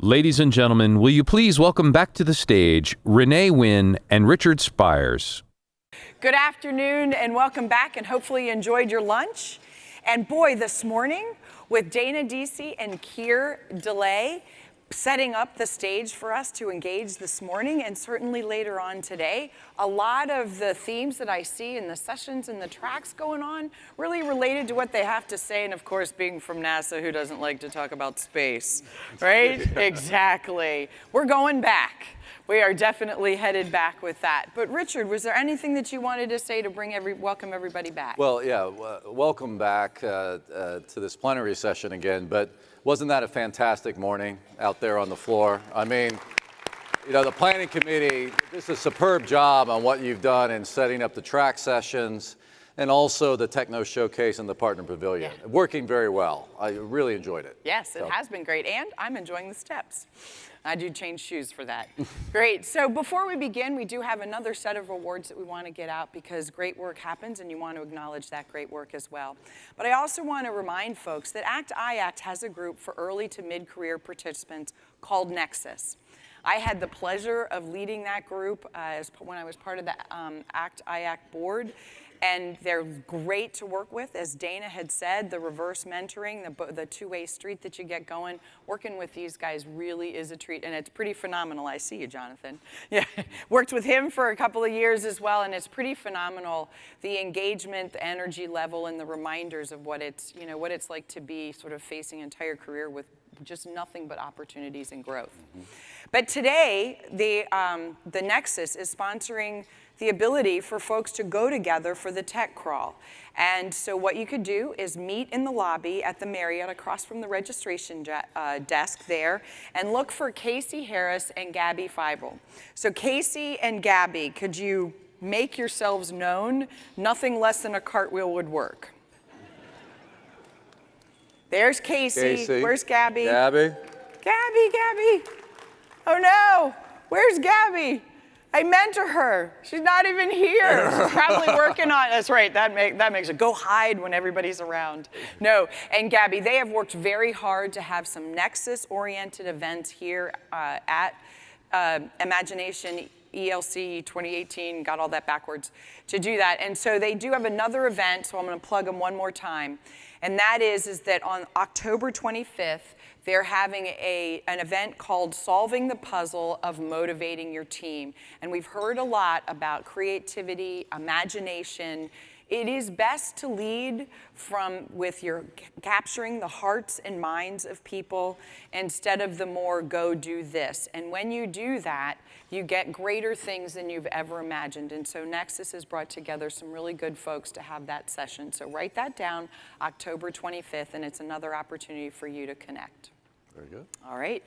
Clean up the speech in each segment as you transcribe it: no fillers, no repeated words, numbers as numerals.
Ladies and gentlemen, will you please welcome back to the stage Renee Wynn and Richard Spires. Good afternoon and welcome back, and hopefully you enjoyed your lunch. And boy, this morning with Dana Deasy and Keir DeLay setting up the stage for us to engage this morning and certainly later on today, a lot of the themes that I see in the sessions and the tracks going on really related to what they have to say. And of course, being from NASA, who doesn't like to talk about space, right? Exactly. We're going back. We are definitely headed back with that. But Richard, was there anything that you wanted to say to welcome everybody back? Well, yeah, welcome back to this plenary session again. But wasn't that a fantastic morning out there on the floor? I mean, you know, the planning committee did a superb job on what you've done in setting up the track sessions and also the Techno Showcase and the Partner Pavilion. Yeah. Working very well. I really enjoyed it. Yes, it has been great. And I'm enjoying the steps. I do change shoes for that. Great. So before we begin, we do have another set of awards that we want to get out because great work happens and you want to acknowledge that great work as well. But I also want to remind folks that ACT-IACT has a group for early to mid-career participants called Nexus. I had the pleasure of leading that group when I was part of the ACT-IACT board. And they're great to work with. As Dana had said, the reverse mentoring, the two-way street that you get going, working with these guys really is a treat, and it's pretty phenomenal. I see you, Jonathan. Yeah, worked with him for a couple of years as well, and it's pretty phenomenal, the engagement, the energy level, and the reminders of what it's like to be sort of facing an entire career with just nothing but opportunities and growth. Mm-hmm. But today, the Nexus is sponsoring the ability for folks to go together for the tech crawl. And so what you could do is meet in the lobby at the Marriott across from the registration desk there and look for Casey Harris and Gabby Feibel. So Casey and Gabby, could you make yourselves known? Nothing less than a cartwheel would work. There's Casey. Where's Gabby? Gabby. Gabby. Oh no, where's Gabby? I mentor her. She's not even here. She's probably working on it. That's right. That makes it go hide when everybody's around. No, and Gabby, they have worked very hard to have some Nexus-oriented events here at Imagination ELC 2018. Got all that backwards to do that. And so they do have another event, so I'm going to plug them one more time. And that is that on October 25th, they're having an event called Solving the Puzzle of Motivating Your Team. And we've heard a lot about creativity, imagination. It is best to lead with your capturing the hearts and minds of people instead of the more go do this. And when you do that, you get greater things than you've ever imagined. And so Nexus has brought together some really good folks to have that session. So write that down, October 25th, and it's another opportunity for you to connect. Very good. All right.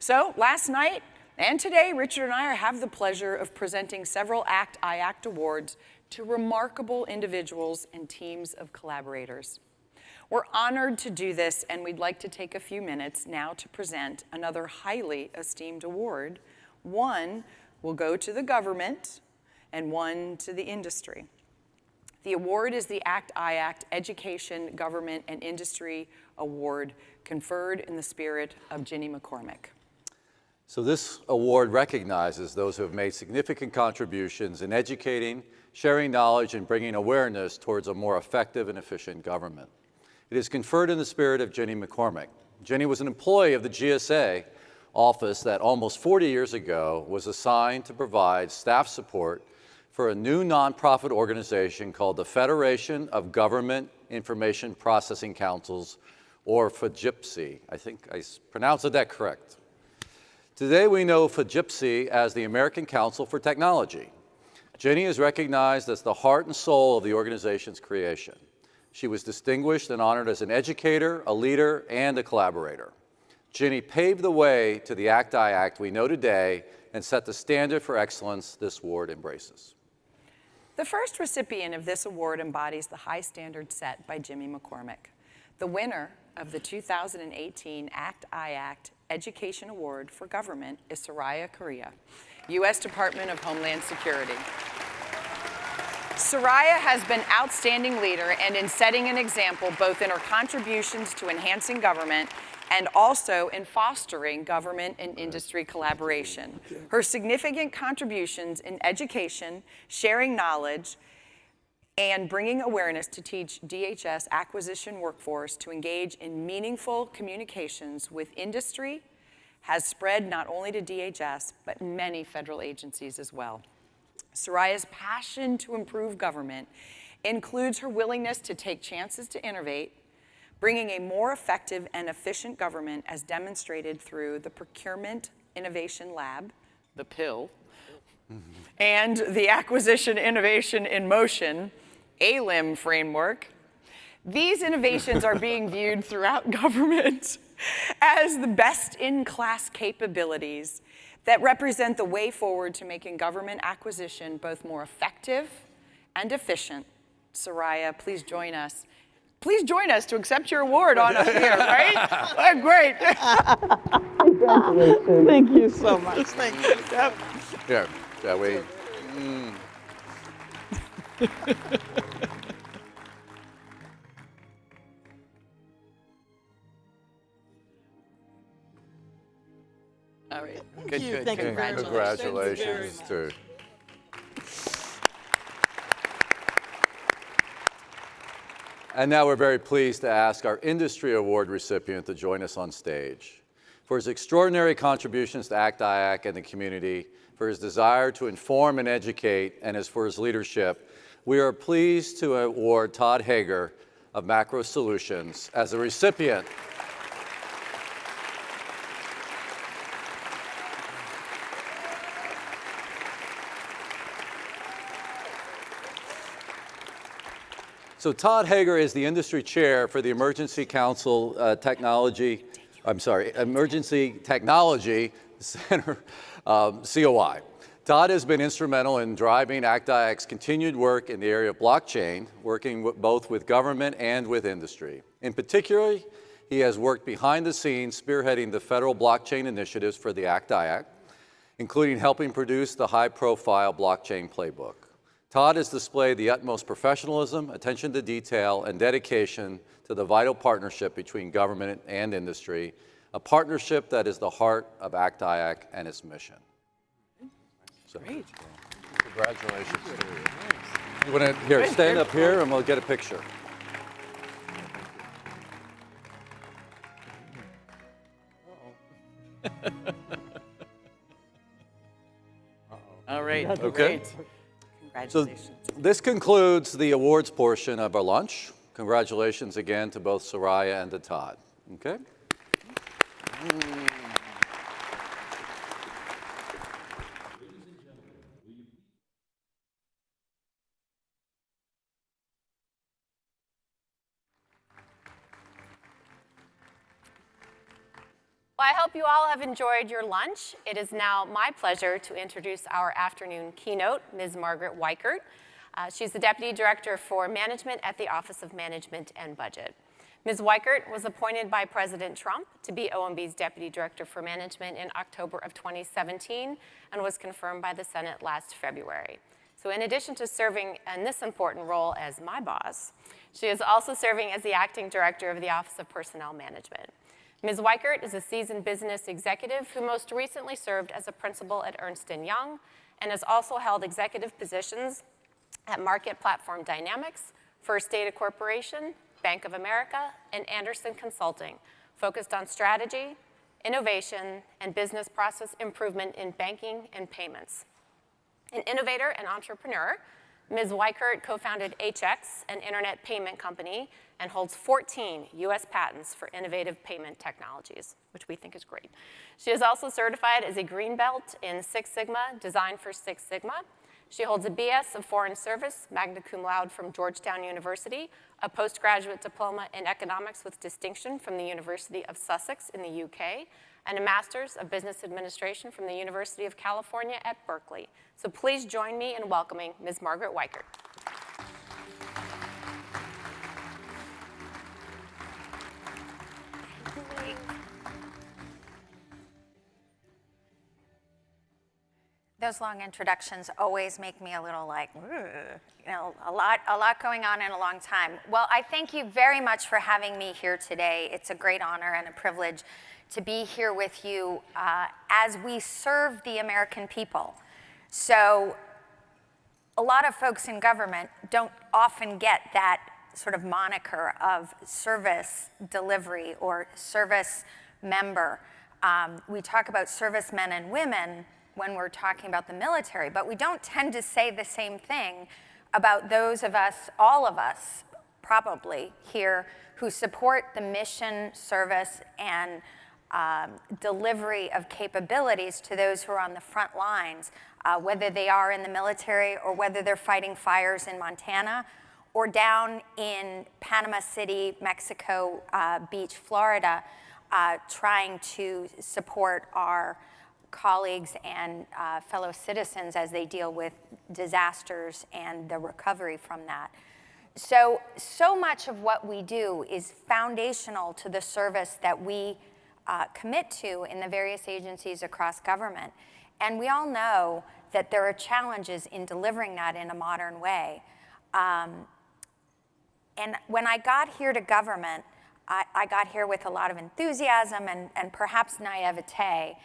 So last night and today, Richard and I have the pleasure of presenting several ACT-IACT awards to remarkable individuals and teams of collaborators. We're honored to do this, and we'd like to take a few minutes now to present another highly esteemed award. One will go to the government, and one to the industry. The award is the ACT-IACT Education, Government, and Industry Award, conferred in the spirit of Ginny McCormick. So this award recognizes those who have made significant contributions in educating, sharing knowledge, and bringing awareness towards a more effective and efficient government. It is conferred in the spirit of Ginny McCormick. Ginny was an employee of the GSA office that almost 40 years ago was assigned to provide staff support for a new nonprofit organization called the Federation of Government Information Processing Councils, or FGIPC. I think I pronounced that correct. Today we know FGIPC as the American Council for Technology. Ginny is recognized as the heart and soul of the organization's creation. She was distinguished and honored as an educator, a leader, and a collaborator. Ginny paved the way to the ACT-IACT we know today and set the standard for excellence this award embraces. The first recipient of this award embodies the high standard set by Jimmy McCormick. The winner of the 2018 ACT-IACT Education Award for Government is Soraya Correa, U.S. Department of Homeland Security. Soraya has been outstanding leader and in setting an example both in her contributions to enhancing government and also in fostering government and industry collaboration. Her significant contributions in education, sharing knowledge, and bringing awareness to teach DHS acquisition workforce to engage in meaningful communications with industry has spread not only to DHS, but many federal agencies as well. Soraya's passion to improve government includes her willingness to take chances to innovate, bringing a more effective and efficient government as demonstrated through the Procurement Innovation Lab, the PIL, and the Acquisition Innovation in Motion, ALIM framework. These innovations are being viewed throughout government as the best-in-class capabilities that represent the way forward to making government acquisition both more effective and efficient. Soraya, please join us. Please join us to accept your award on up here, right? Great. Congratulations. Thank you so much. Thank you. Yep. Yeah, we. All right. Good, good. Thank you very much. Congratulations too. And now we're very pleased to ask our Industry Award recipient to join us on stage. For his extraordinary contributions to ACT-IAC and the community, for his desire to inform and educate, and for his leadership, we are pleased to award Todd Hager of Macro Solutions as the recipient So Todd Hager is the industry chair for the Emergency Technology Center, COI. Todd has been instrumental in driving ACT-IAC's continued work in the area of blockchain, working both with government and with industry. In particular, he has worked behind the scenes spearheading the federal blockchain initiatives for the ACT-IAC, including helping produce the high-profile blockchain playbook. Todd has displayed the utmost professionalism, attention to detail, and dedication to the vital partnership between government and industry, a partnership that is the heart of ACT-IAC and its mission. So, Great. Congratulations to you. You want to stand up here and we'll get a picture. All right. Okay. Great. So Congratulations. this concludes the awards portion of our lunch. Congratulations again to both Soraya and to Todd. Okay? Well, I hope you all have enjoyed your lunch. It is now my pleasure to introduce our afternoon keynote, Ms. Margaret Weichert. She's the Deputy Director for Management at the Office of Management and Budget. Ms. Weichert was appointed by President Trump to be OMB's Deputy Director for Management in October of 2017 and was confirmed by the Senate last February. So in addition to serving in this important role as my boss, she is also serving as the Acting Director of the Office of Personnel Management. Ms. Weichert is a seasoned business executive who most recently served as a principal at Ernst & Young and has also held executive positions at Market Platform Dynamics, First Data Corporation, Bank of America, and Anderson Consulting, focused on strategy, innovation, and business process improvement in banking and payments. An innovator and entrepreneur, Ms. Weichert co-founded HX, an internet payment company, and holds 14 US patents for innovative payment technologies, which we think is great. She is also certified as a Green Belt in Six Sigma, Design for Six Sigma. She holds a BS of Foreign Service, magna cum laude from Georgetown University, a postgraduate diploma in economics with distinction from the University of Sussex in the UK, and a master's of business administration from the University of California at Berkeley. So please join me in welcoming Ms. Margaret Weichert. Those long introductions always make me a little like, you know, a lot going on in a long time. Well, I thank you very much for having me here today. It's a great honor and a privilege to be here with you as we serve the American people. So a lot of folks in government don't often get that sort of moniker of service delivery or service member. We talk about servicemen and women when we're talking about the military, but we don't tend to say the same thing about those of us, all of us probably here, who support the mission, service, and delivery of capabilities to those who are on the front lines, whether they are in the military or whether they're fighting fires in Montana or down in Panama City, Mexico Beach, Florida, trying to support our colleagues and fellow citizens as they deal with disasters and the recovery from that. So much of what we do is foundational to the service that we commit to in the various agencies across government. And we all know that there are challenges in delivering that in a modern way. And when I got here to government, I got here with a lot of enthusiasm and perhaps naivete.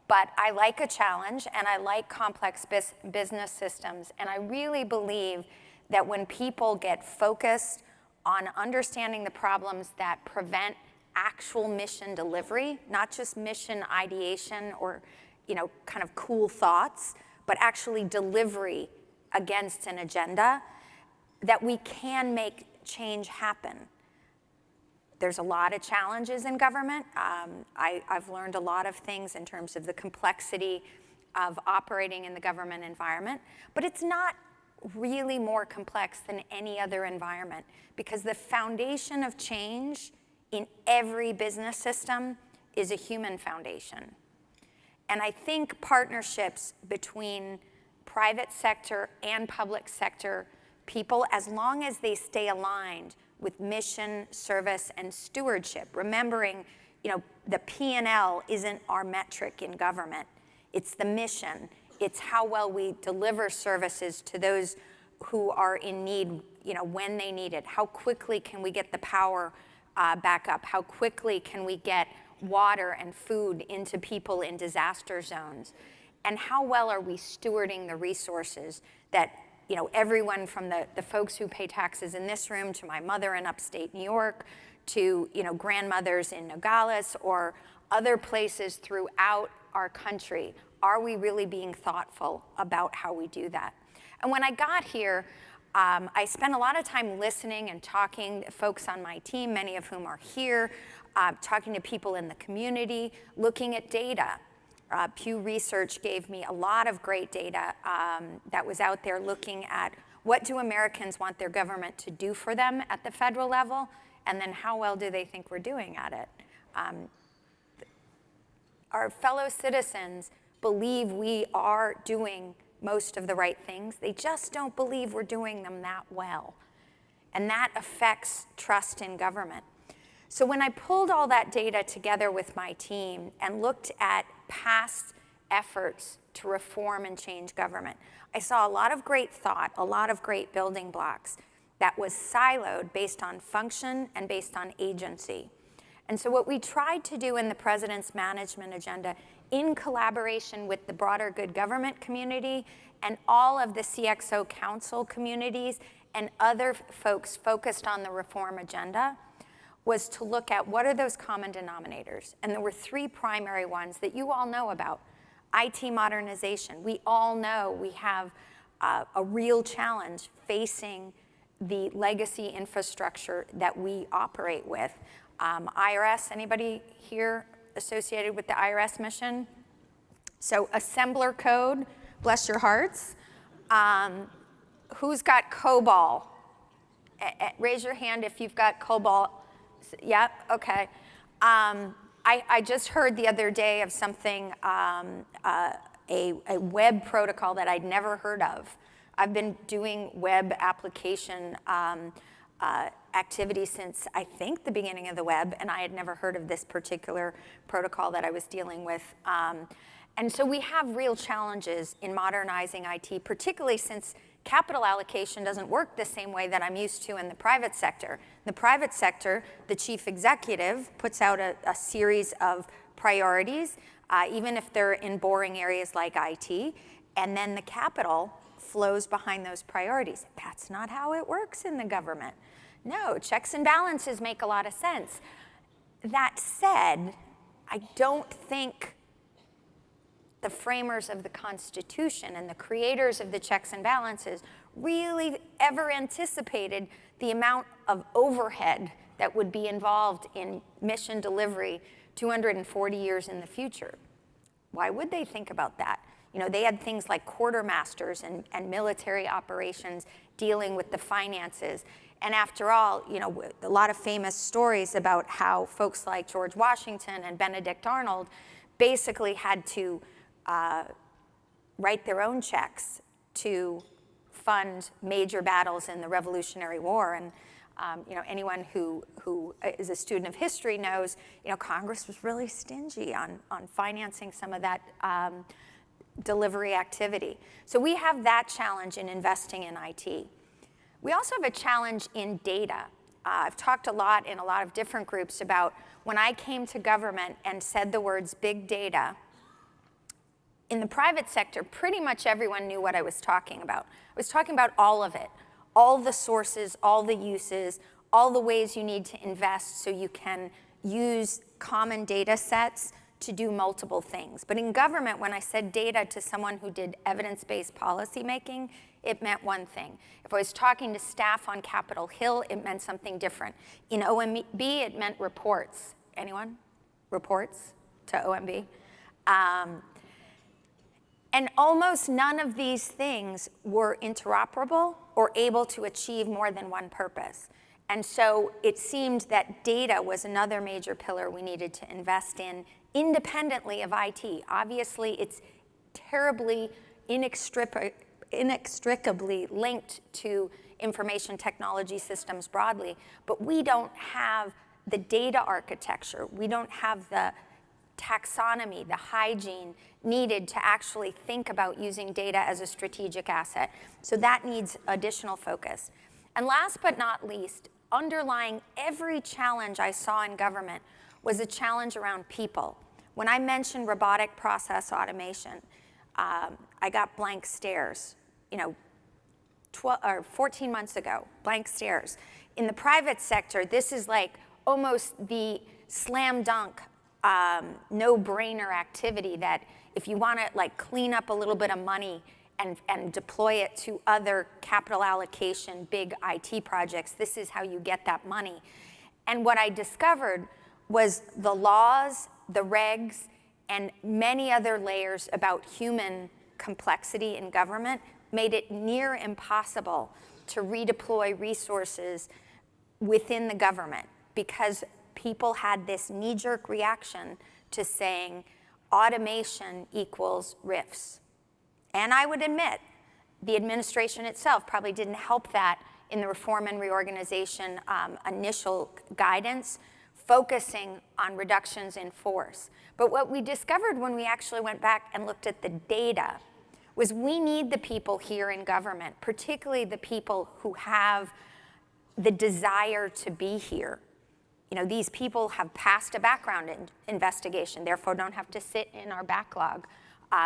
But I like a challenge, and I like complex business systems, and I really believe that when people get focused on understanding the problems that prevent actual mission delivery, not just mission ideation or, you know, kind of cool thoughts, but actually delivery against an agenda, that we can make change happen. There's a lot of challenges in government. I've learned a lot of things in terms of the complexity of operating in the government environment, but it's not really more complex than any other environment because the foundation of change in every business system is a human foundation. And I think partnerships between private sector and public sector people, as long as they stay aligned with mission, service, and stewardship, remembering, you know, the P&L isn't our metric in government. It's the mission. It's how well we deliver services to those who are in need, you know, when they need it. How quickly can we get the power back up? How quickly can we get water and food into people in disaster zones? And how well are we stewarding the resources that, you know, everyone from the folks who pay taxes in this room to my mother in upstate New York to, you know, grandmothers in Nogales or other places throughout our country. Are we really being thoughtful about how we do that? And when I got here, I spent a lot of time listening and talking to folks on my team, many of whom are here, talking to people in the community, looking at data. Pew Research gave me a lot of great data that was out there looking at what do Americans want their government to do for them at the federal level, and then how well do they think we're doing at it. Our fellow citizens believe we are doing most of the right things. They just don't believe we're doing them that well. And that affects trust in government. So when I pulled all that data together with my team and looked at past efforts to reform and change government, I saw a lot of great thought, a lot of great building blocks that was siloed based on function and based on agency. And so what we tried to do in the President's management agenda, in collaboration with the broader good government community and all of the CXO council communities and other folks focused on the reform agenda, was to look at what are those common denominators. And there were three primary ones that you all know about. IT modernization. We all know we have a real challenge facing the legacy infrastructure that we operate with. IRS, anybody here associated with the IRS mission? So assembler code, bless your hearts. Who's got COBOL? Raise your hand if you've got COBOL. Yep, okay. I just heard the other day of something, a web protocol that I'd never heard of. I've been doing web application activity since, I think, the beginning of the web, and I had never heard of this particular protocol that I was dealing with. And so we have real challenges in modernizing IT, particularly since capital allocation doesn't work the same way that I'm used to in the private sector. In the private sector, the chief executive puts out a series of priorities, even if they're in boring areas like IT, and then the capital flows behind those priorities. That's not how it works in the government. No, checks and balances make a lot of sense. That said, I don't think the framers of the Constitution and the creators of the checks and balances really ever anticipated the amount of overhead that would be involved in mission delivery 240 years in the future. Why would they think about that? You know, they had things like quartermasters and military operations dealing with the finances. And after all, you know, a lot of famous stories about how folks like George Washington and Benedict Arnold basically had to write their own checks to fund major battles in the Revolutionary War. And you know, anyone who is a student of history knows, you know, Congress was really stingy on financing some of that delivery activity. So we have that challenge in investing in IT. We also have a challenge in data. I've talked a lot in a lot of different groups about when I came to government and said the words big data. In the private sector, pretty much everyone knew what I was talking about. I was talking about all of it, all the sources, all the uses, all the ways you need to invest so you can use common data sets to do multiple things. But in government, when I said data to someone who did evidence-based policy making, it meant one thing. If I was talking to staff on Capitol Hill, it meant something different. In OMB, it meant reports. Anyone? Reports to OMB? And almost none of these things were interoperable or able to achieve more than one purpose. And so it seemed that data was another major pillar we needed to invest in independently of IT. Obviously, it's terribly inextricably linked to information technology systems broadly, but we don't have the data architecture. We don't have the taxonomy, the hygiene needed to actually think about using data as a strategic asset. So that needs additional focus. And last but not least, underlying every challenge I saw in government was a challenge around people. When I mentioned robotic process automation, I got blank stares. You know, 14 months ago, blank stares. In the private sector, this is like almost the slam dunk, no-brainer activity that if you want to like clean up a little bit of money and deploy it to other capital allocation, big IT projects, this is how you get that money. And what I discovered was the laws, the regs, and many other layers about human complexity in government made it near impossible to redeploy resources within the government because people had this knee-jerk reaction to saying automation equals RIFs. And I would admit, the administration itself probably didn't help that in the reform and reorganization initial guidance, focusing on reductions in force. But what we discovered when we actually went back and looked at the data was we need the people here in government, particularly the people who have the desire to be here. You know, these people have passed a background investigation, therefore don't have to sit in our backlog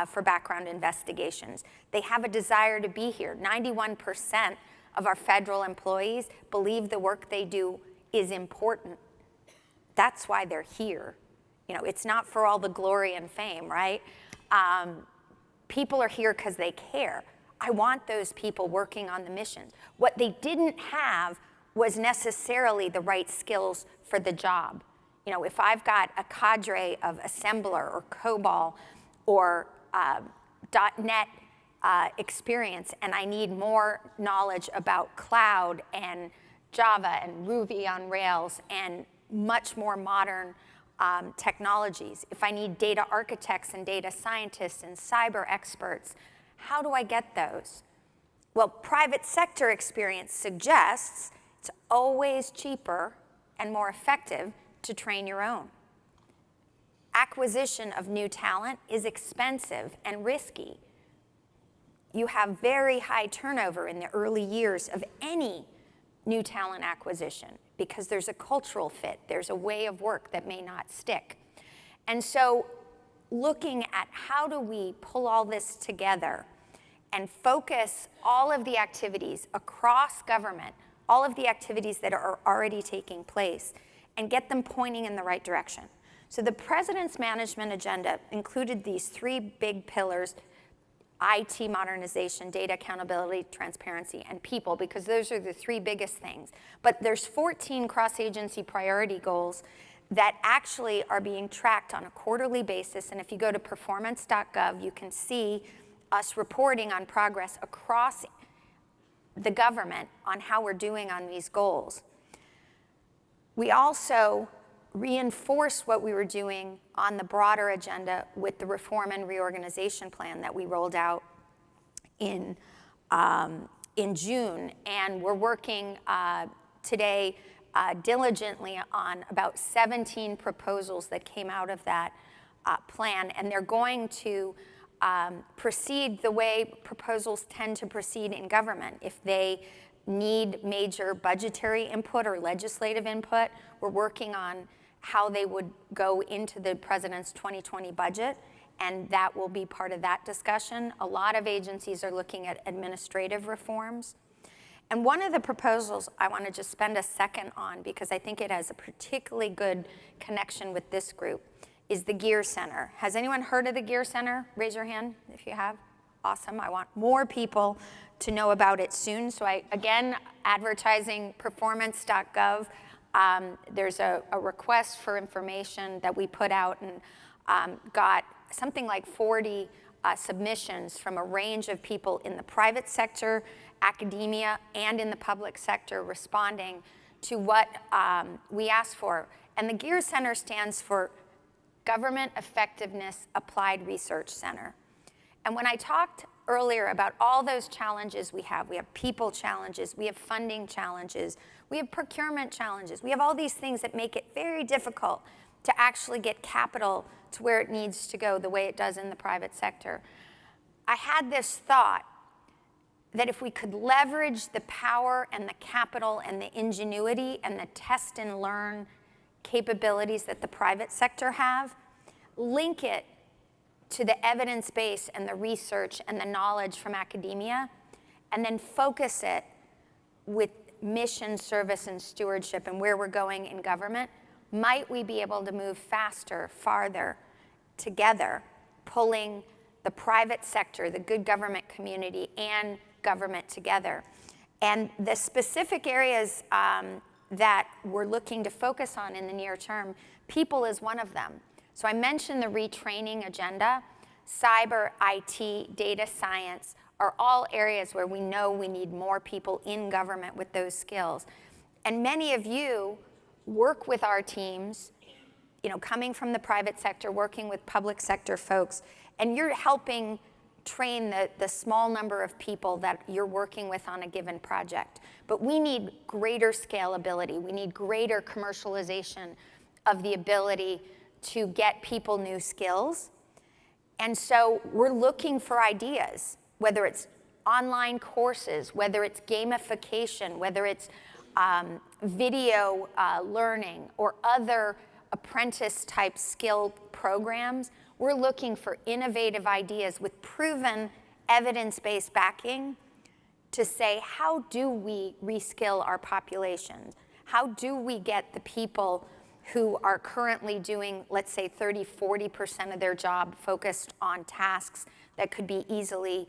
for background investigations. They have a desire to be here. 91% of our federal employees believe the work they do is important. That's why they're here. You know, it's not for all the glory and fame, right? People are here because they care. I want those people working on the missions. What they didn't have was necessarily the right skills for the job. You know, if I've got a cadre of assembler or COBOL or .NET experience and I need more knowledge about cloud and Java and Ruby on Rails and much more modern technologies, if I need data architects and data scientists and cyber experts, how do I get those? Well, private sector experience suggests It's always cheaper and more effective to train your own. Acquisition of new talent is expensive and risky. You have very high turnover in the early years of any new talent acquisition because there's a cultural fit, there's a way of work that may not stick. And so looking at how do we pull all this together and focus all of the activities across government, all of the activities that are already taking place, and get them pointing in the right direction. So the President's management agenda included these 3 big pillars: IT modernization, data accountability, transparency, and people, because those are the 3 biggest things. But there's 14 cross-agency priority goals that actually are being tracked on a quarterly basis. And if you go to performance.gov, you can see us reporting on progress across the government on how we're doing on these goals. We also reinforce what we were doing on the broader agenda with the reform and reorganization plan that we rolled out in June. And we're working today diligently on about 17 proposals that came out of that plan. And they're going to proceed the way proposals tend to proceed in government. If they need major budgetary input or legislative input, we're working on how they would go into the President's 2020 budget, and that will be part of that discussion. A lot of agencies are looking at administrative reforms. And one of the proposals I want to just spend a second on, because I think it has a particularly good connection with this group, is the Gear Center. Has anyone heard of the Gear Center? Raise your hand if you have. Awesome. I want more people to know about it soon. So again, advertising performance.gov. There's a request for information that we put out and got something like 40 submissions from a range of people in the private sector, academia, and in the public sector responding to what we asked for. And the GEAR Center stands for Government Effectiveness Applied Research Center. And when I talked earlier about all those challenges we have people challenges, we have funding challenges, we have procurement challenges, we have all these things that make it very difficult to actually get capital to where it needs to go the way it does in the private sector. I had this thought that if we could leverage the power and the capital and the ingenuity and the test and learn capabilities that the private sector have, link it to the evidence base and the research and the knowledge from academia, and then focus it with mission, service, and stewardship and where we're going in government, might we be able to move faster, farther, together, pulling the private sector, the good government community, and government together. And the specific areas that we're looking to focus on in the near term, people is one of them. So I mentioned the retraining agenda. Cyber, IT, data science are all areas where we know we need more people in government with those skills. And many of you work with our teams, coming from the private sector, working with public sector folks, and you're helping train the small number of people that you're working with on a given project. But we need greater scalability. We need greater commercialization of the ability to get people new skills. And so we're looking for ideas, whether it's online courses, whether it's gamification, whether it's video learning or other apprentice-type skill programs. We're looking for innovative ideas with proven evidence-based backing to say, how do we reskill our populations? How do we get the people who are currently doing, let's say, 30, 40% of their job focused on tasks that could be easily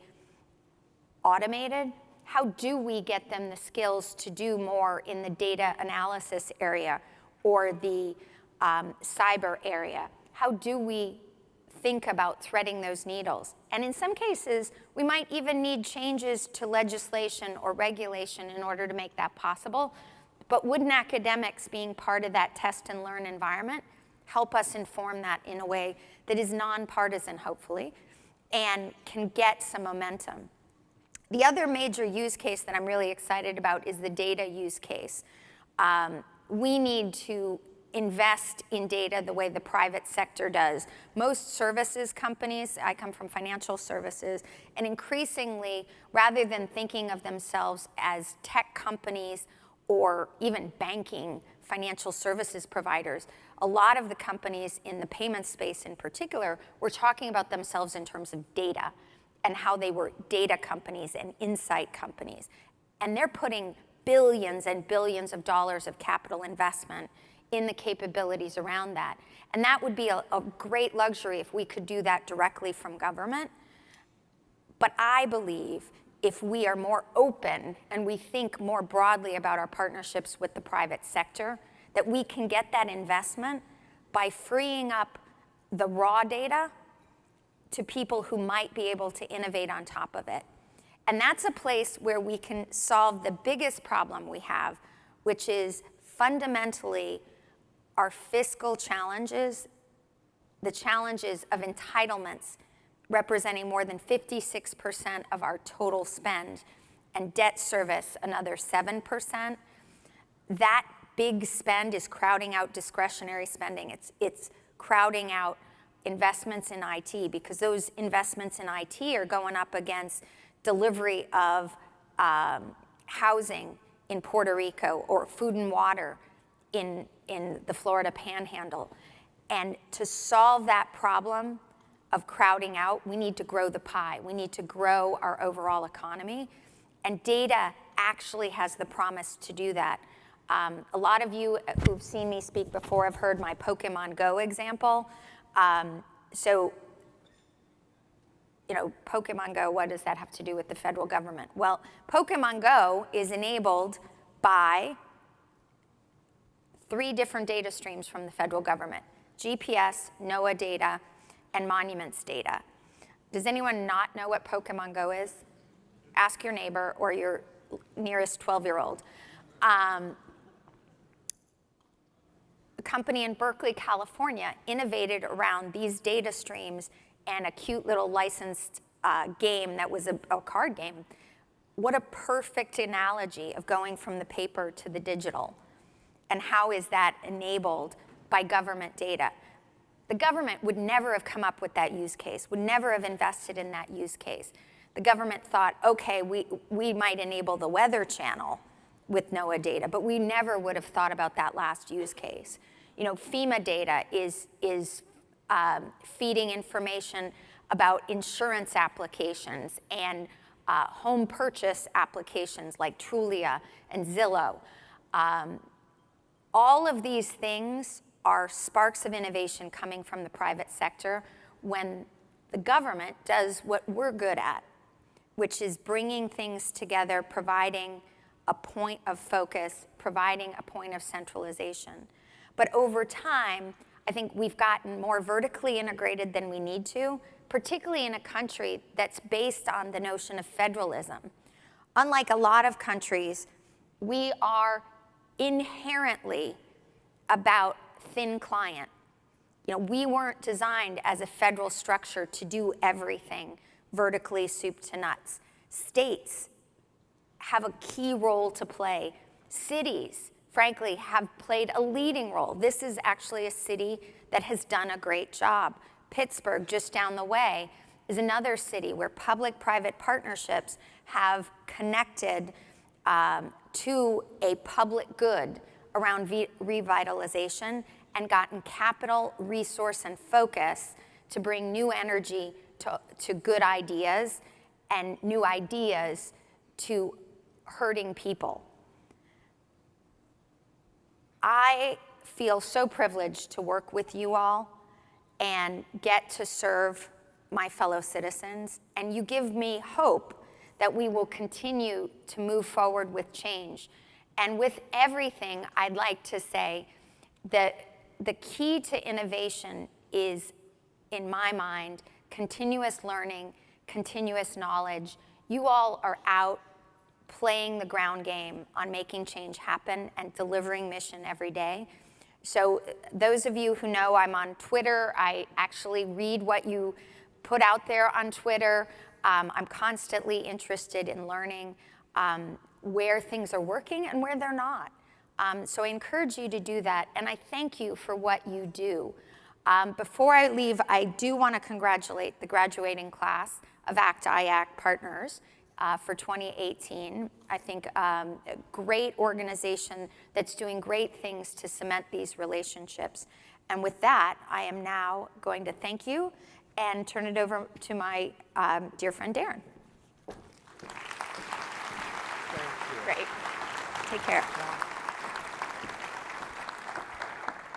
automated? How do we get them the skills to do more in the data analysis area or the cyber area? How do we think about threading those needles? And in some cases, we might even need changes to legislation or regulation in order to make that possible. But wouldn't academics, being part of that test and learn environment, help us inform that in a way that is nonpartisan, hopefully, and can get some momentum? The other major use case that I'm really excited about is the data use case. We need to invest in data the way the private sector does. Most services companies, I come from financial services, and increasingly, rather than thinking of themselves as tech companies or even banking financial services providers, a lot of the companies in the payment space in particular were talking about themselves in terms of data and how they were data companies and insight companies. And they're putting billions and billions of dollars of capital investment in the capabilities around that. And that would be a great luxury if we could do that directly from government. But I believe if we are more open and we think more broadly about our partnerships with the private sector, that we can get that investment by freeing up the raw data to people who might be able to innovate on top of it. And that's a place where we can solve the biggest problem we have, which is fundamentally our fiscal challenges, the challenges of entitlements representing more than 56% of our total spend, and debt service another 7%. That big spend is crowding out discretionary spending. It's crowding out investments in IT, because those investments in IT are going up against delivery of housing in Puerto Rico or food and water in the Florida Panhandle. And to solve that problem of crowding out, we need to grow the pie. We need to grow our overall economy. And data actually has the promise to do that. A lot of you who've seen me speak before have heard my Pokemon Go example. So, you know, Pokemon Go, what does that have to do with the federal government? Well, Pokemon Go is enabled by 3 different data streams from the federal government: GPS, NOAA data, and monuments data. Does anyone not know what Pokemon Go is? Ask your neighbor or your nearest 12-year-old. A company in Berkeley, California innovated around these data streams and a cute little licensed game that was a card game. What a perfect analogy of going from the paper to the digital. And how is that enabled by government data? The government would never have come up with that use case, would never have invested in that use case. The government thought, okay, we might enable the Weather Channel with NOAA data, but we never would have thought about that last use case. You know, FEMA data is feeding information about insurance applications and home purchase applications like Trulia and Zillow. All of these things are sparks of innovation coming from the private sector when the government does what we're good at, which is bringing things together, providing a point of focus, providing a point of centralization. But over time, I think we've gotten more vertically integrated than we need to, particularly in a country that's based on the notion of federalism. Unlike a lot of countries, we are inherently about thin client. You know, we weren't designed as a federal structure to do everything vertically soup to nuts. States have a key role to play. Cities, frankly, have played a leading role. This is actually a city that has done a great job. Pittsburgh, just down the way, is another city where public-private partnerships have connected to a public good around revitalization and gotten capital, resource, and focus to bring new energy to good ideas and new ideas to hurting people. I feel so privileged to work with you all and get to serve my fellow citizens, and you give me hope that we will continue to move forward with change. And with everything, I'd like to say that the key to innovation is, in my mind, continuous learning, continuous knowledge. You all are out playing the ground game on making change happen and delivering mission every day. So those of you who know I'm on Twitter, I actually read what you put out there on Twitter. I'm constantly interested in learning where things are working and where they're not. So I encourage you to do that, and I thank you for what you do. Before I leave, I do want to congratulate the graduating class of ACT-IAC partners for 2018. I think a great organization that's doing great things to cement these relationships. And with that, I am now going to thank you and turn it over to my dear friend Darren. Great. Take care.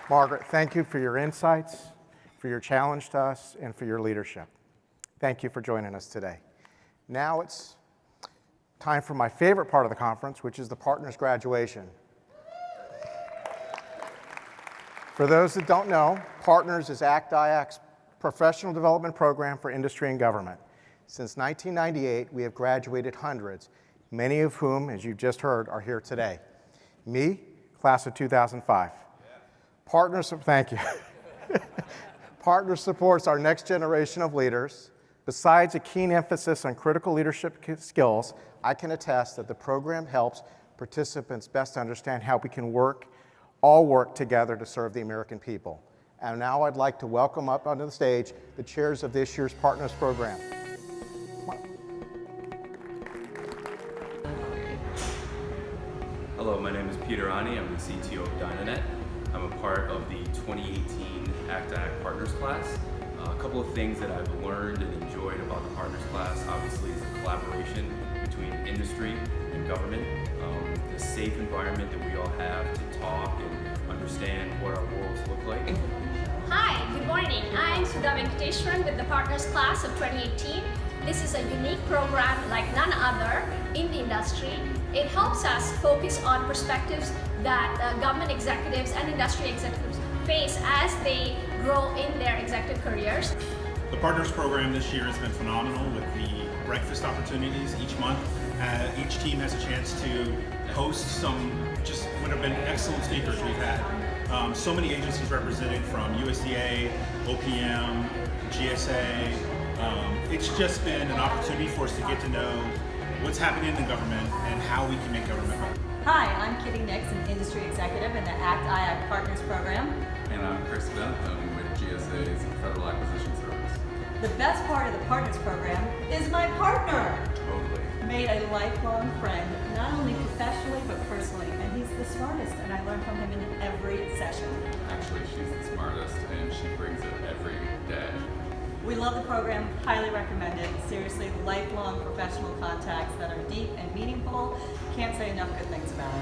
Margaret, thank you for your insights, for your challenge to us, and for your leadership. Thank you for joining us today. Now it's time for my favorite part of the conference, which is the partners' graduation. For those that don't know, Partners is ACT-IAC's professional development program for industry and government. Since 1998, we have graduated hundreds, many of whom, as you've just heard, are here today. Me, class of 2005. Partners, thank you. Partners supports our next generation of leaders. Besides a keen emphasis on critical leadership skills, I can attest that the program helps participants best understand how we can all work together to serve the American people. And now I'd like to welcome up onto the stage the chairs of this year's Partners program. Hello, my name is Peter Ani. I'm the CTO of Dynanet. I'm a part of the 2018 ACT-IAC Partners class. A couple of things that I've learned and enjoyed about the Partners class, obviously, is the collaboration between industry and government, the safe environment that we all have to talk and understand what our worlds look like. Hi, good morning. I'm Sudha Venkateshwaran with the Partners class of 2018. This is a unique program like none other in the industry. It helps us focus on perspectives that government executives and industry executives face as they grow in their executive careers. The Partners program this year has been phenomenal with the breakfast opportunities each month. Each team has a chance to host some just what have been excellent speakers we've had. So many agencies represented from USDA, OPM, GSA. It's just been an opportunity for us to get to know what's happening in the government and how we can make government better. Hi, I'm Kitty Nix, an industry executive in the ACT-IAC Partners program. And I'm Chris Bennett, I'm with GSA's Federal Acquisition Service. The best part of the Partners program is my partner. Totally. Made a lifelong friend, not only professionally but personally, and he's the smartest, and I learn from him in every session. Actually, she's the smartest, and she brings it every day. We love the program, highly recommend it. Seriously, lifelong professional contacts that are deep and meaningful. Can't say enough good things about it.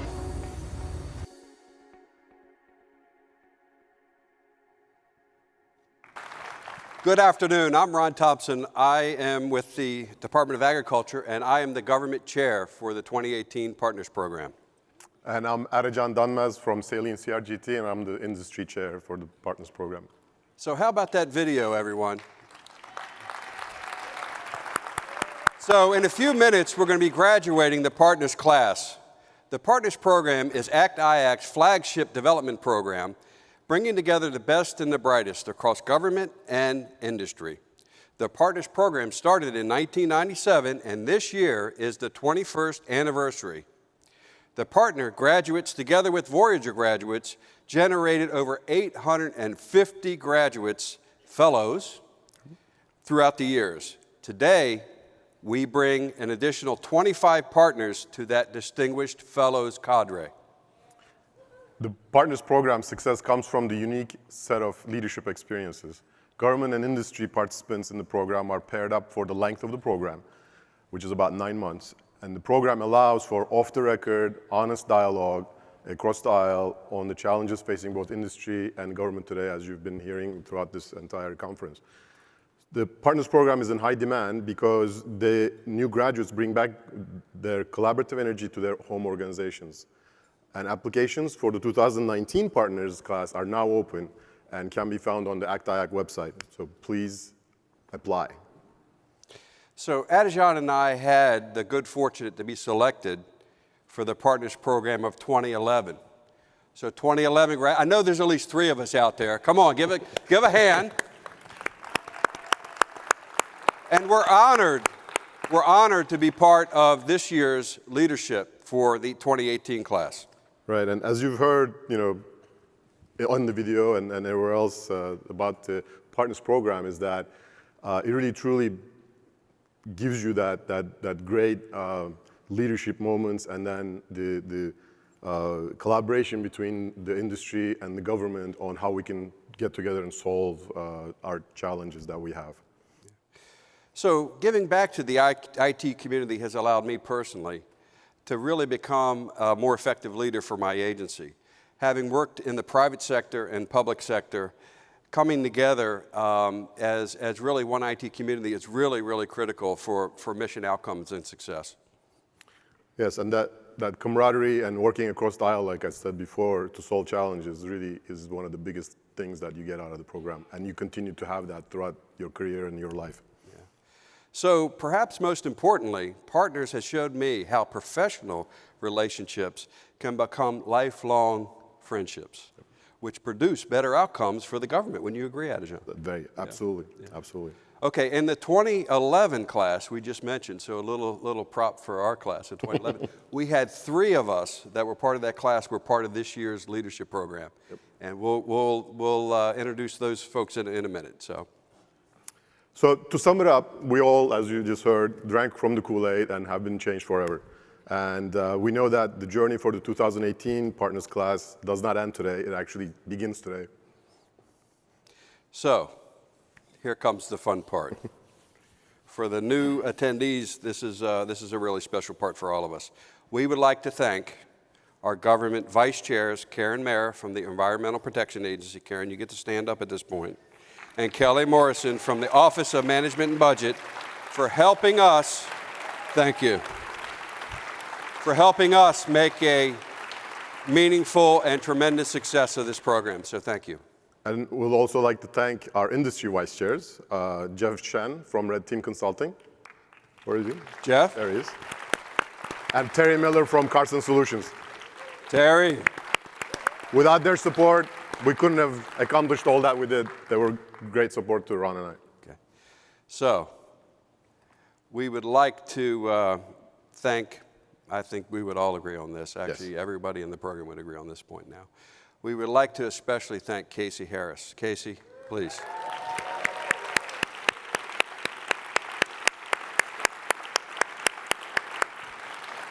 Good afternoon. I'm Ron Thompson. I am with the Department of Agriculture, and I am the government chair for the 2018 Partners Program. And I'm Arajan Danmaz from Salient CRGT, and I'm the industry chair for the Partners Program. So how about that video, everyone? So in a few minutes, we're going to be graduating the Partners class. The Partners Program is ACT-IAC's flagship development program, bringing together the best and the brightest across government and industry. The Partners Program started in 1997, and this year is the 21st anniversary. The partner graduates, together with Voyager graduates, generated over 850 graduates, fellows, throughout the years. Today, we bring an additional 25 partners to that distinguished fellows cadre. The Partners Program's success comes from the unique set of leadership experiences. Government and industry participants in the program are paired up for the length of the program, which is about 9 months. And the program allows for off-the-record, honest dialogue across the aisle on the challenges facing both industry and government today, as you've been hearing throughout this entire conference. The Partners Program is in high demand because the new graduates bring back their collaborative energy to their home organizations. And applications for the 2019 Partners class are now open and can be found on the ACT-IAC website. So please apply. So Adijan and I had the good fortune to be selected for the Partners Program of 2011. So 2011, I know there's at least 3 of us out there. Come on, give a hand. And we're honored we're honored to be part of this year's leadership for the 2018 class. Right, and as you've heard, on the video and everywhere else about the Partners Program is that it really truly gives you that great leadership moments, and then the collaboration between the industry and the government on how we can get together and solve our challenges that we have. So giving back to the IT community has allowed me personally to really become a more effective leader for my agency. Having worked in the private sector and public sector, coming together as really one IT community is really, really critical for mission outcomes and success. Yes, and that camaraderie and working across the aisle, like I said before, to solve challenges really is one of the biggest things that you get out of the program. And you continue to have that throughout your career and your life. Yeah. So perhaps most importantly, Partners has showed me how professional relationships can become lifelong friendships, which produce better outcomes for the government. Wouldn't you agree, Adjan? Absolutely, absolutely. Okay, in the 2011 class we just mentioned, so a little prop for our class in 2011, we had 3 of us that were part of that class were part of this year's leadership program. Yep. And we'll introduce those folks in a minute. So to sum it up, we all, as you just heard, drank from the Kool-Aid and have been changed forever. And we know that the journey for the 2018 Partners class does not end today. It actually begins today. So here comes the fun part. For the new attendees, this is a really special part for all of us. We would like to thank our government vice chairs, Karen Mayer from the Environmental Protection Agency. Karen, you get to stand up at this point. And Kelly Morrison from the Office of Management and Budget for helping us, thank you, for helping us make a meaningful and tremendous success of this program. So thank you. And we'll also like to thank our industry vice chairs, Jeff Shen from Red Team Consulting. Where is he? Jeff? There he is. And Terry Miller from Carson Solutions. Terry. Without their support, we couldn't have accomplished all that we did. They were great support to Ron and I. Okay. So we would like to thank, I think we would all agree on this. Actually, yes. Everybody in the program would agree on this point now. We would like to especially thank Casey Harris. Casey, please.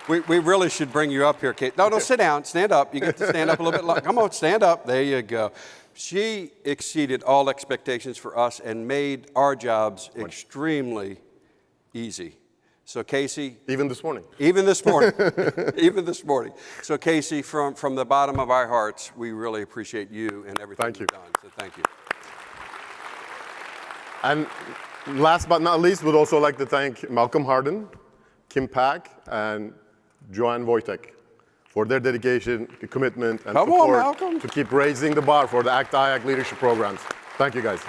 We really should bring you up here, Kate. No, sit down. Stand up. You get to stand up a little bit longer. Come on, stand up. There you go. She exceeded all expectations for us and made our jobs extremely easy. So Casey. Even this morning. Even this morning. Even this morning. So Casey, from the bottom of our hearts, we really appreciate you and everything you've done. So thank you. And last but not least, we'd also like to thank Malcolm Harden, Kim Pack, and Joanne Wojtek for their dedication, commitment, and support to keep raising the bar for the ACT-IAC leadership programs. Thank you, guys.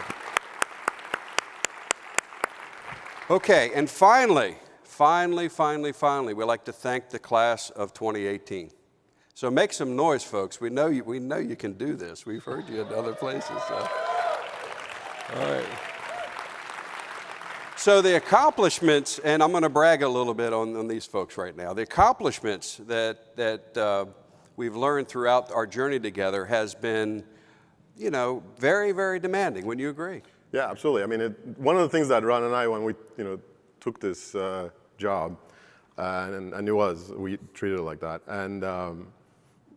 Okay, and finally, we'd like to thank the class of 2018. So make some noise, folks. We know you can do this. We've heard you in other places. So. All right. So the accomplishments, and I'm going to brag a little bit on these folks right now. The accomplishments that we've learned throughout our journey together has been, very, very demanding. Wouldn't you agree? Yeah, absolutely. I mean, one of the things that Ron and I, when we, took this job, and we treated it like that, and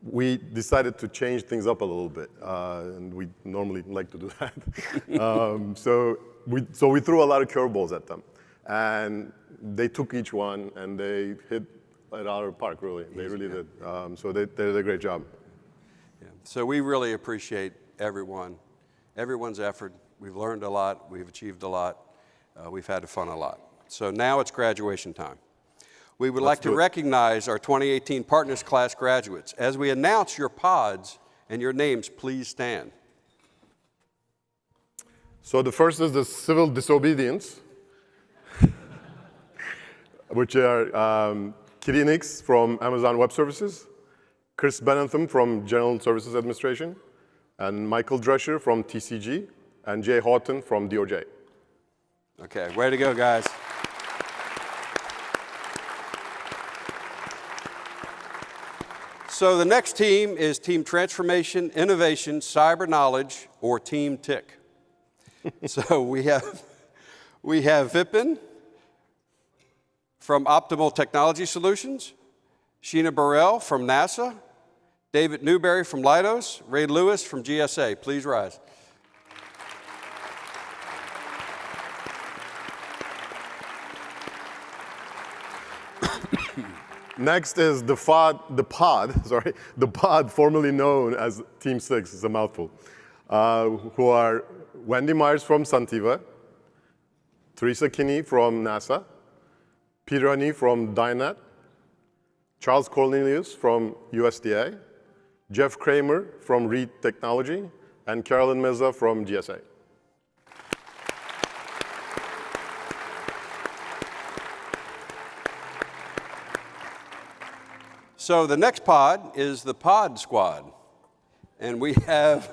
we decided to change things up a little bit, and we normally like to do that. So we threw a lot of curveballs at them, and they took each one and they hit it out of the park, really. They really did. So they did a great job. Yeah. So we really appreciate everyone's effort. We've learned a lot. We've achieved a lot. We've had fun a lot. So now it's graduation time. We would like to recognize our 2018 Partners Class graduates. As we announce your pods and your names, please stand. So the first is the civil disobedience, which are Kitty Nix from Amazon Web Services, Chris Benetham from General Services Administration, and Michael Drescher from TCG, and Jay Houghton from DOJ. Okay, way to go, guys. So the next team is Team Transformation, Innovation, Cyber Knowledge, or Team TIC. So we have Vipin from Optimal Technology Solutions, Sheena Burrell from NASA, David Newberry from Leidos, Ray Lewis from GSA. Please rise. Next is the pod formerly known as Team 6, it's a mouthful, who are Wendy Myers from Santiva, Teresa Kinney from NASA, Peter Honey from Dynet, Charles Cornelius from USDA, Jeff Kramer from Reed Technology, and Carolyn Meza from GSA. So the next pod is the Pod Squad. And we have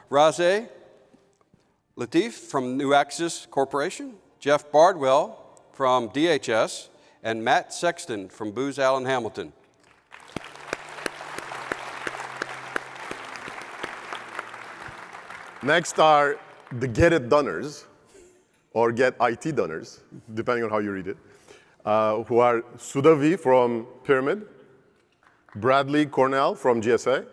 Razeh Latif from New Axis Corporation, Jeff Bardwell from DHS, and Matt Sexton from Booz Allen Hamilton. Next are the Get It Doners, or Get IT Doners, depending on how you read it, who are Sudhavi from Pyramid, Bradley Cornell from GSA,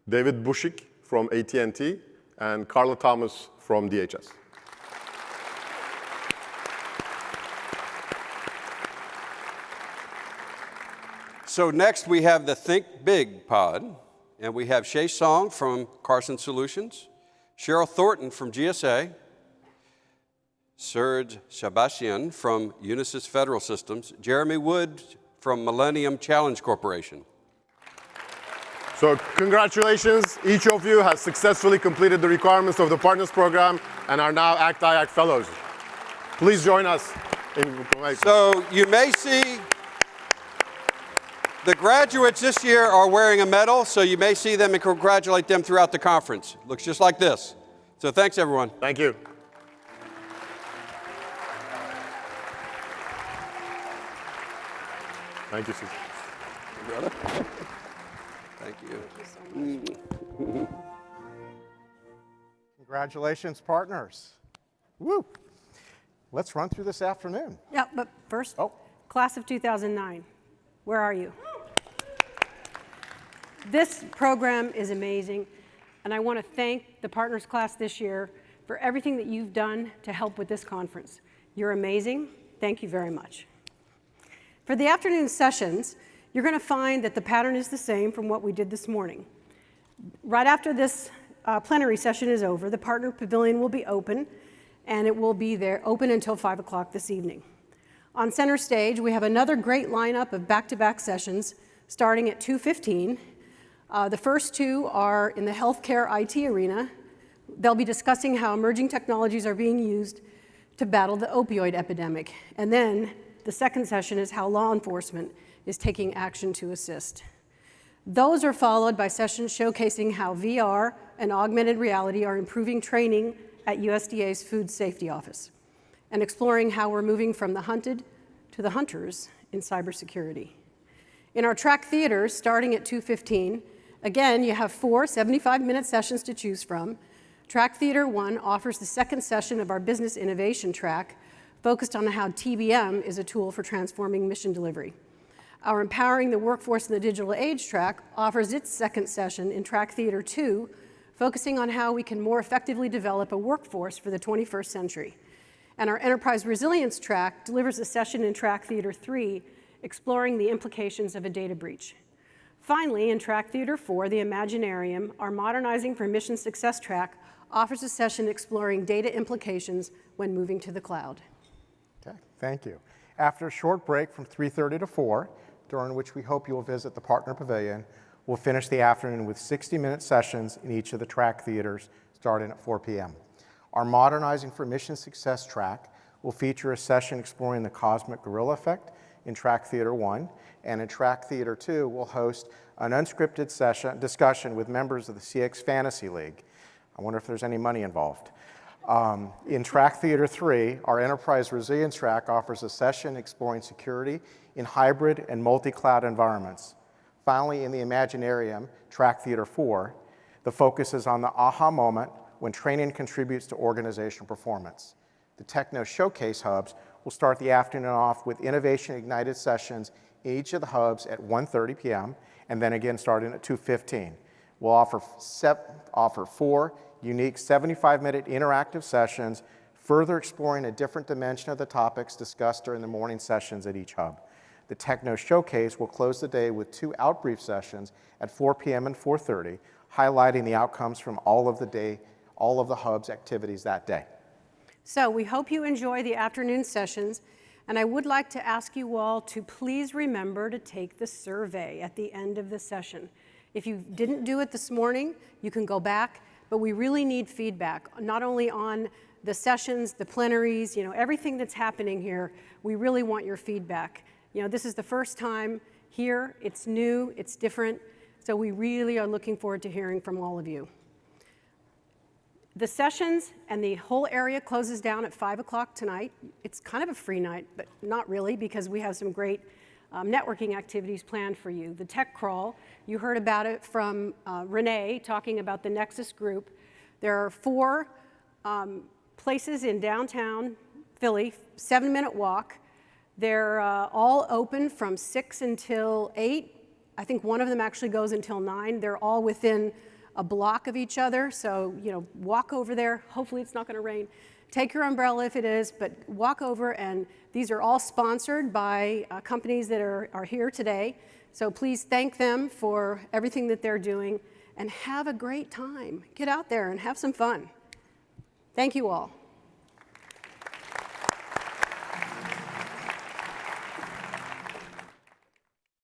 David Bushik from AT&T, and Carla Thomas from DHS. So next we have the Think Big pod, and we have Shay Song from Carson Solutions, Cheryl Thornton from GSA, Serge Shabashian from Unisys Federal Systems, Jeremy Wood from Millennium Challenge Corporation. So congratulations, each of you has successfully completed the requirements of the Partners Program and are now ACT-IAC Fellows. Please join us in. So you may see the graduates this year are wearing a medal, so you may see them and congratulate them throughout the conference. Looks just like this. So thanks, everyone. Thank you. Thank you, Susan. Brother. Thank you. Congratulations, partners. Woo. Let's run through this afternoon. Yeah, but first, class of 2009, where are you? This program is amazing, and I want to thank the partners class this year for everything that you've done to help with this conference. You're amazing. Thank you very much. For the afternoon sessions, you're going to find that the pattern is the same from what we did this morning. Right after this plenary session is over, the partner pavilion will be open, and it will be there open until 5 o'clock this evening. On center stage, we have another great lineup of back-to-back sessions starting at 2:15. The first two are in the healthcare IT arena. They'll be discussing how emerging technologies are being used to battle the opioid epidemic. And then the second session is how law enforcement is taking action to assist. Those are followed by sessions showcasing how VR and augmented reality are improving training at USDA's Food Safety Office and exploring how we're moving from the hunted to the hunters in cybersecurity. In our track theaters, starting at 2:15, again, you have 4 75-minute sessions to choose from. Track Theater 1 offers the second session of our Business Innovation track, focused on how TBM is a tool for transforming mission delivery. Our Empowering the Workforce in the Digital Age track offers its second session in Track Theater 2, focusing on how we can more effectively develop a workforce for the 21st century. And our Enterprise Resilience track delivers a session in Track Theater 3, exploring the implications of a data breach. Finally, in Track Theater 4, the Imaginarium, our Modernizing for Mission Success track, offers a session exploring data implications when moving to the cloud. Okay, thank you. After a short break from 3:30 to 4, during which we hope you will visit the Partner Pavilion, we'll finish the afternoon with 60-minute sessions in each of the track theaters, starting at 4 p.m. Our Modernizing for Mission Success track will feature a session exploring the cosmic gorilla effect in Track Theater 1, and in Track Theater 2, we'll host an unscripted discussion with members of the CX Fantasy League. I wonder if there's any money involved. In Track Theater 3, our Enterprise Resilience track offers a session exploring security in hybrid and multi-cloud environments. finally, in the Imaginarium, Track Theater 4, the focus is on the aha moment when training contributes to organizational performance. The Techno Showcase hubs will start the afternoon off with Innovation Ignited sessions in each of the hubs at 1:30 p.m. and then again starting at 2:15. We'll offer 4 unique 75-minute interactive sessions, further exploring a different dimension of the topics discussed during the morning sessions at each hub. The Techno Showcase will close the day with 2 outbrief sessions at 4 p.m. and 4:30, highlighting the outcomes from all of the hub's activities that day. So we hope you enjoy the afternoon sessions, and I would like to ask you all to please remember to take the survey at the end of the session. If you didn't do it this morning, you can go back, but we really need feedback, not only on the sessions, the plenaries, everything that's happening here. We really want your feedback. This is the first time here, it's new, it's different, so we really are looking forward to hearing from all of you. The sessions and the whole area closes down at 5 o'clock tonight. It's kind of a free night, but not really, because we have some great networking activities planned for you. The Tech Crawl, you heard about it from Renee talking about the Nexus group. There are 4 places in downtown Philly, 7-minute walk. They're all open from 6 until 8. I think one of them actually goes until 9. They're all within a block of each other, so walk over there. Hopefully it's not going to rain. Take your umbrella if it is, but walk over, and these are all sponsored by companies that are here today. So please thank them for everything that they're doing, and have a great time. Get out there and have some fun. Thank you all.